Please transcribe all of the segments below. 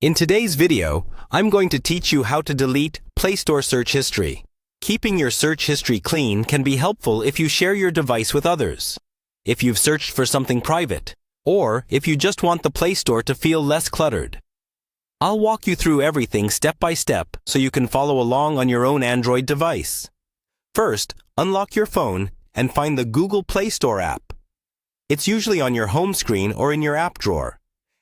In today's video, I'm going to teach you how to delete Playstore search history. Keeping your search history clean can be helpful if you share your device with others, if you've searched for something private, or if you just want the Playstore to feel less cluttered. I'll walk you through everything step by step so you can follow along on your own Android device. First, unlock your phone and find the Google Play Store app. It's usually on your home screen or in your app drawer,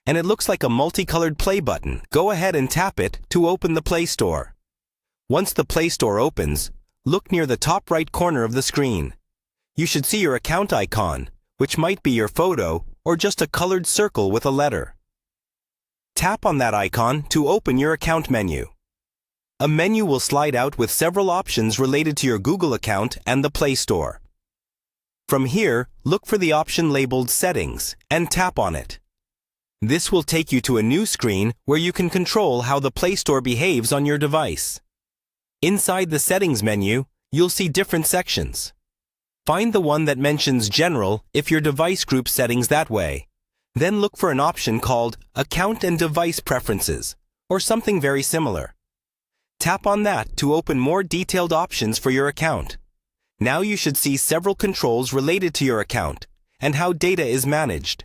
and it looks like a multicolored play button. Go ahead and tap it to open the Play Store. Once the Play Store opens, look near the top right corner of the screen. You should see your account icon, which might be your photo or just a colored circle with a letter. Tap on that icon to open your account menu. A menu will slide out with several options related to your Google account and the Play Store. From here, look for the option labeled Settings and tap on it. This will take you to a new screen where you can control how the Play Store behaves on your device. Inside the Settings menu, you'll see different sections. Find the one that mentions General if your device groups settings that way. Then look for an option called Account and Device Preferences, or something very similar. Tap on that to open more detailed options for your account. Now you should see several controls related to your account and how data is managed.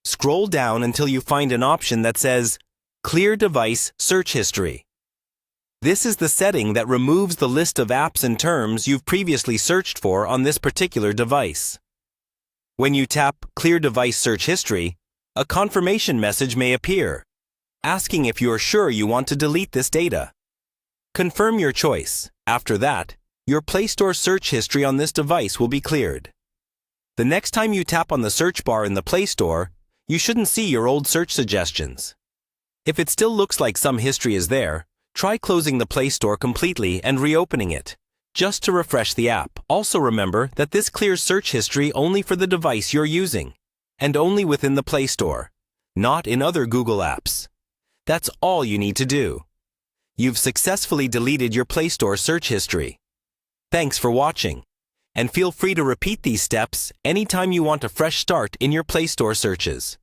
Scroll down until you find an option that says Clear Device Search History. This is the setting that removes the list of apps and terms you've previously searched for on this particular device. When you tap Clear Device Search History, a confirmation message may appear, asking if you're sure you want to delete this data. Confirm your choice. After that, your Play Store search history on this device will be cleared. The next time you tap on the search bar in the Play Store, you shouldn't see your old search suggestions. If it still looks like some history is there, try closing the Play Store completely and reopening it, just to refresh the app. Also remember that this clears search history only for the device you're using, and only within the Play Store, not in other Google apps. That's all you need to do. You've successfully deleted your Play Store search history. Thanks for watching, and feel free to repeat these steps anytime you want a fresh start in your Play Store searches.